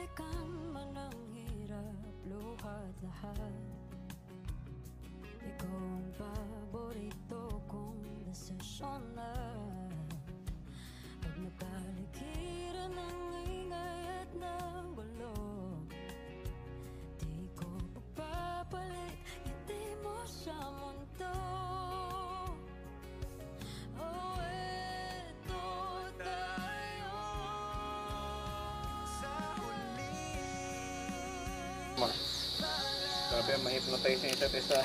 Balikan man ang hirap, luhat lahat. Ikaw ang paborito kong desisyon na pag nagkalikiran ng ingay at ng bulog, di ko pagpapalit, hindi mo sa mundo. Oh, eto tayo sa huli. Grabe, ma-hypnotize yung isa't isa.